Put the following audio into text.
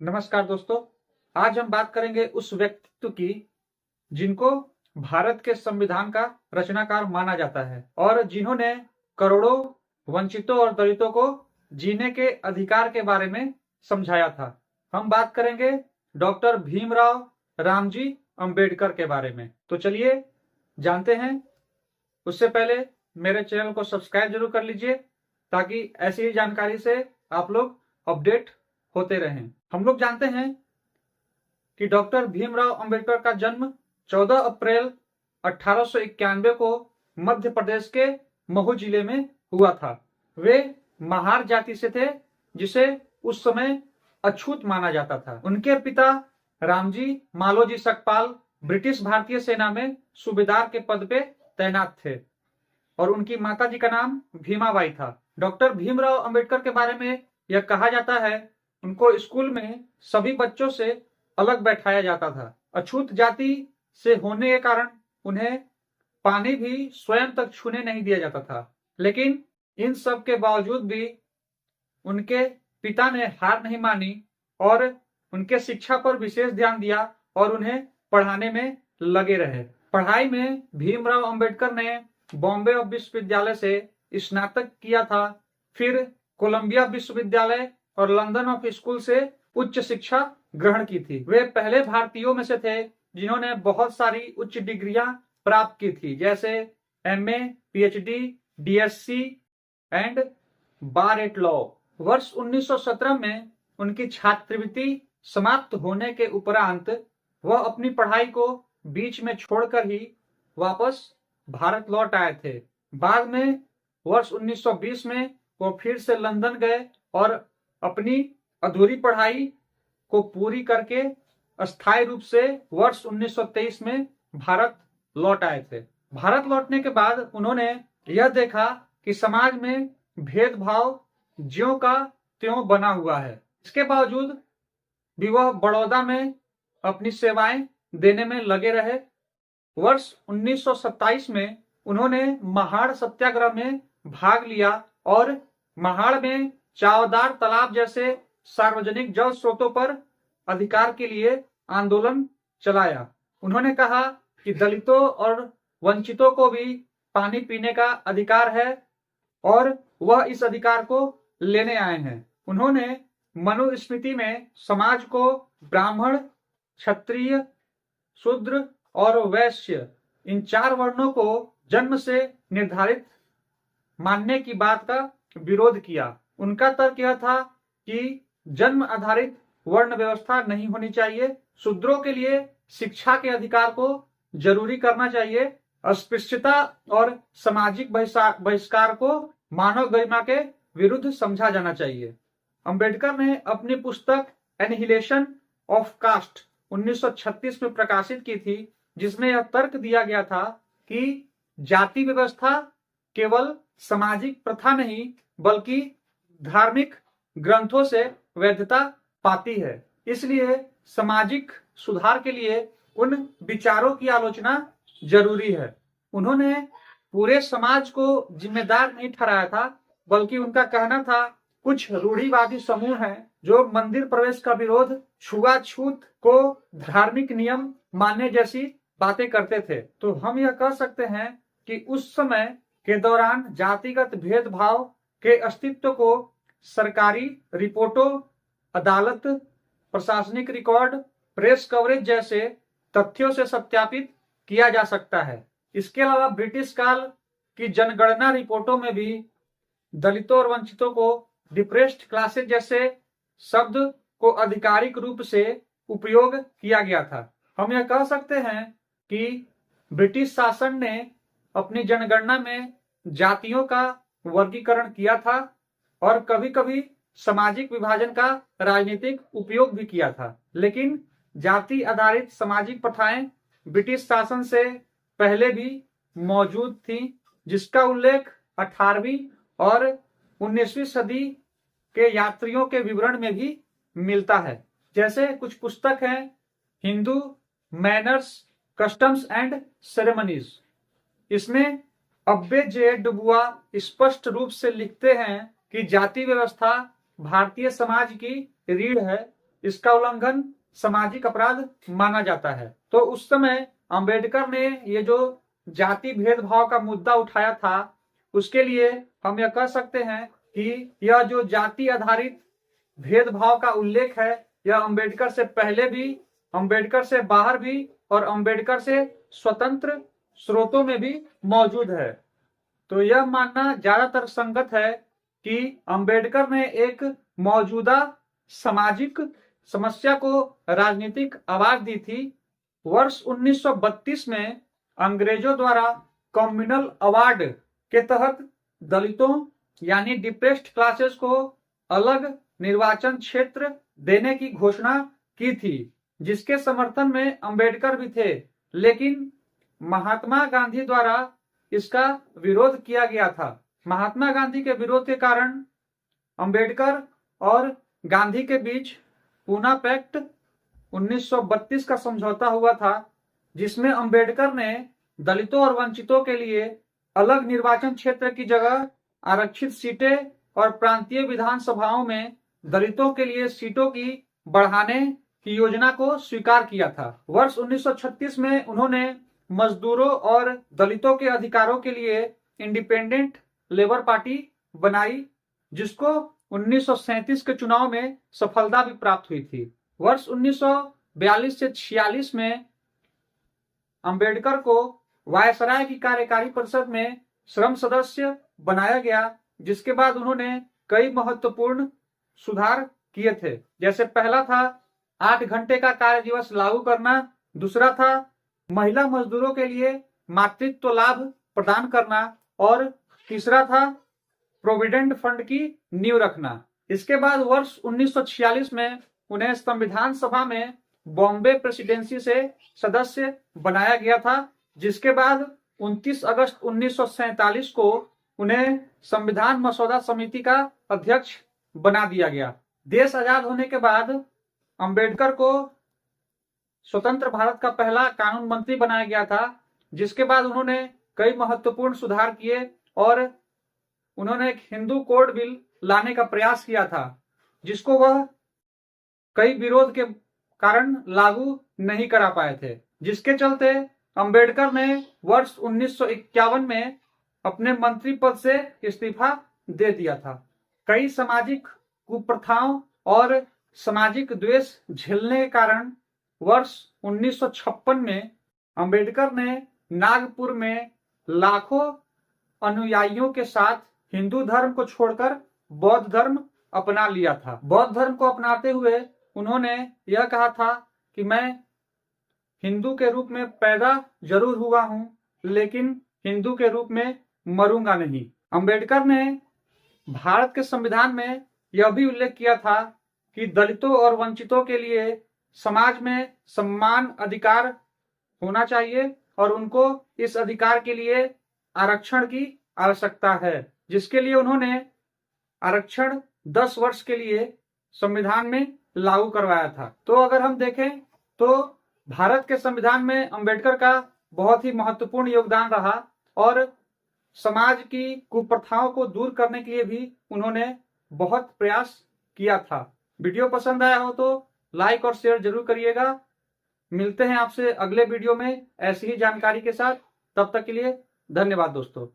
नमस्कार दोस्तों। आज हम बात करेंगे उस व्यक्तित्व की जिनको भारत के संविधान का रचनाकार माना जाता है और जिन्होंने करोड़ों वंचितों और दलितों को जीने के अधिकार के बारे में समझाया था। हम बात करेंगे डॉक्टर भीमराव रामजी अंबेडकर के बारे में। तो चलिए जानते हैं। उससे पहले मेरे चैनल को सब्सक्राइब जरूर कर लीजिए ताकि ऐसी ही जानकारी से आप लोग अपडेट होते रहें। हम लोग जानते हैं कि डॉक्टर भीमराव अंबेडकर का जन्म 14 अप्रैल 1891 को मध्य प्रदेश के महू जिले में हुआ था। वे महार जाति से थे जिसे उस समय अछूत माना जाता था। उनके पिता रामजी मालोजी सकपाल ब्रिटिश भारतीय सेना में सूबेदार के पद पे तैनात थे और उनकी माताजी का नाम भीमाबाई था। डॉक्टर भीमराव अंबेडकर के बारे में यह कहा जाता है उनको स्कूल में सभी बच्चों से अलग बैठाया जाता था। अछूत जाति से होने के कारण उन्हें पानी भी स्वयं तक छूने नहीं दिया जाता था। लेकिन इन सब के बावजूद भी उनके पिता ने हार नहीं मानी और उनके शिक्षा पर विशेष ध्यान दिया और उन्हें पढ़ाने में लगे रहे। पढ़ाई में भीमराव अंबेडकर ने बॉम्बे विश्वविद्यालय से स्नातक किया था, फिर कोलंबिया विश्वविद्यालय और लंदन ऑफ स्कूल से उच्च शिक्षा ग्रहण की थी। वे पहले भारतीयों में से थे जिन्होंने बहुत सारी उच्च डिग्रियां प्राप्त की थी, जैसे MA, PhD, DSc and bar at law. वर्ष 1917 में उनकी छात्रवृत्ति समाप्त होने के उपरांत वह अपनी पढ़ाई को बीच में छोड़कर ही वापस भारत लौट आए थे। बाद में वर्ष 1920 में वो फिर से लंदन गए और अपनी अधूरी पढ़ाई को पूरी करके अस्थायी रूप से वर्ष 1923 में भारत लौट आए थे। भारत लौटने के बाद उन्होंने यह देखा कि समाज में भेदभाव ज्यों का त्यों बना हुआ है। इसके बावजूद भी वह बड़ौदा में अपनी सेवाएं देने में लगे रहे। वर्ष 1927 में उन्होंने महाड़ सत्याग्रह में भाग लिया और महाड़ में चावदार तालाब जैसे सार्वजनिक जल स्रोतों पर अधिकार के लिए आंदोलन चलाया। उन्होंने कहा कि दलितों और वंचितों को भी पानी पीने का अधिकार है और वह इस अधिकार को लेने आए हैं। उन्होंने मनुस्मृति में समाज को ब्राह्मण, क्षत्रिय, शूद्र और वैश्य इन 4 वर्णों को जन्म से निर्धारित मानने की बात का विरोध किया। उनका तर्क यह था कि जन्म आधारित वर्ण व्यवस्था नहीं होनी चाहिए, शूद्रों के लिए शिक्षा के अधिकार को जरूरी करना चाहिए, अस्पृश्यता और सामाजिक बहिष्कार को मानव गरिमा के विरुद्ध समझा जाना चाहिए। अंबेडकर ने अपनी पुस्तक एनिहिलेशन ऑफ कास्ट 1936 में प्रकाशित की थी, जिसमें यह तर्क दिया गया था कि जाति व्यवस्था केवल सामाजिक प्रथा नहीं बल्कि धार्मिक ग्रंथों से वैधता पाती है। इसलिए सामाजिक सुधार के लिए उन विचारों की आलोचना जरूरी है। उन्होंने पूरे समाज को जिम्मेदार नहीं ठहराया था, बल्कि उनका कहना था कुछ रूढ़िवादी समूह हैं जो मंदिर प्रवेश का विरोध, छुआछूत को धार्मिक नियम मानने जैसी बातें करते थे। तो हम यह कह सकते हैं कि उस समय के दौरान जातिगत भेदभाव के अस्तित्व को सरकारी रिपोर्टों, अदालत, प्रशासनिक रिकॉर्ड, प्रेस कवरेज जैसे तथ्यों से सत्यापित किया जा सकता है। इसके अलावा ब्रिटिश काल की जनगणना रिपोर्टों में भी दलितों और वंचितों को डिप्रेस्ड क्लासेज जैसे शब्द को आधिकारिक रूप से उपयोग किया गया था। हम यह कह सकते हैं कि ब्रिटिश शासन ने अपनी जनगणना में जातियों का वर्गीकरण किया था और कभी कभी सामाजिक विभाजन का राजनीतिक उपयोग भी किया था। लेकिन जाति आधारित सामाजिक प्रथाएं ब्रिटिश शासन से पहले भी मौजूद थी, जिसका उल्लेख 18वीं और 19वीं सदी के यात्रियों के विवरण में भी मिलता है। जैसे कुछ पुस्तक हैं, Hindu manners, customs and ceremonies. इसमें अब्बे जे डुबुआ स्पष्ट रूप से लिखते हैं कि जाति व्यवस्था भारतीय समाज की रीढ़ है इसका उल्लंघन सामाजिक अपराध माना जाता है। तो उस समय अंबेडकर ने ये जो जाति भेदभाव का मुद्दा उठाया था, उसके लिए हम यह कह सकते हैं कि यह जो जाति आधारित भेदभाव का उल्लेख है, यह अंबेडकर से पहले भी, अंबेडकर से बाहर भी और अंबेडकर से स्वतंत्र स्रोतों में भी मौजूद है। तो यह मानना ज्यादातर संगत है कि अंबेडकर ने एक मौजूदा सामाजिक समस्या को राजनीतिक आवाज दी थी। वर्ष 1932 में अंग्रेजों द्वारा कम्युनल अवार्ड के तहत दलितों यानी डिप्रेस्ड क्लासेस को अलग निर्वाचन क्षेत्र देने की घोषणा की थी, जिसके समर्थन में अंबेडकर भी थे, लेकिन महात्मा गांधी द्वारा इसका विरोध किया गया था। महात्मा गांधी के विरोध के कारण अंबेडकर और गांधी के बीच पूना पैक्ट 1932 का समझौता हुआ था, जिसमें अंबेडकर ने दलितों और वंचितों के लिए अलग निर्वाचन क्षेत्र की जगह आरक्षित सीटें और प्रांतीय विधानसभाओं में दलितों के लिए सीटों की बढ़ाने की योजना को स्वीकार किया था। वर्ष 1936 में उन्होंने मजदूरों और दलितों के अधिकारों के लिए इंडिपेंडेंट लेबर पार्टी बनाई, जिसको 1937 के चुनाव में सफलता भी प्राप्त हुई थी। वर्ष 1942 से 46 में अंबेडकर को वायसराय की कार्यकारी परिषद में श्रम सदस्य बनाया गया, जिसके बाद उन्होंने कई महत्वपूर्ण सुधार किए थे। जैसे पहला था 8 घंटे का कार्य दिवस लागू करना, दूसरा था महिला मजदूरों के लिए मातृत्व लाभ प्रदान करना और तीसरा था प्रोविडेंट फंड की नींव रखना। इसके बाद वर्ष 1946 में उन्हें संविधान सभा में बॉम्बे प्रेसिडेंसी से सदस्य बनाया गया था, जिसके बाद 29 अगस्त 1947 को उन्हें संविधान मसौदा समिति का अध्यक्ष बना दिया गया। देश आजाद होने के बाद अंबेडकर को स्वतंत्र भारत का पहला कानून मंत्री बनाया गया था, जिसके बाद उन्होंने कई महत्वपूर्ण सुधार किए और उन्होंने एक हिंदू कोड बिल लाने का प्रयास किया था, जिसको वह कई विरोध के कारण लागू नहीं करा पाए थे, जिसके चलते अंबेडकर ने वर्ष 1951 में अपने मंत्री पद से इस्तीफा दे दिया था। कई सामाजिक कुप्रथाओं और सामाजिक द्वेष झेलने के कारण वर्ष 1956 में अंबेडकर ने नागपुर में लाखों अनुयायियों के साथ हिंदू धर्म को छोड़कर बौद्ध धर्म अपना लिया था। बौद्ध धर्म को अपनाते हुए उन्होंने यह कहा था कि मैं हिंदू के रूप में पैदा जरूर हुआ हूं, लेकिन हिंदू के रूप में मरूंगा नहीं। अंबेडकर ने भारत के संविधान में यह भी उल्लेख किया था कि दलितों और वंचितों के लिए समाज में समान अधिकार होना चाहिए और उनको इस अधिकार के लिए आरक्षण की आवश्यकता है, जिसके लिए उन्होंने आरक्षण 10 वर्ष के लिए संविधान में लागू करवाया था। तो अगर हम देखें तो भारत के संविधान में अंबेडकर का बहुत ही महत्वपूर्ण योगदान रहा और समाज की कुप्रथाओं को दूर करने के लिए भी उन्होंने बहुत प्रयास किया था। वीडियो पसंद आया हो तो लाइक और शेयर जरूर करिएगा। मिलते हैं आपसे अगले वीडियो में ऐसी ही जानकारी के साथ। तब तक के लिए धन्यवाद दोस्तों।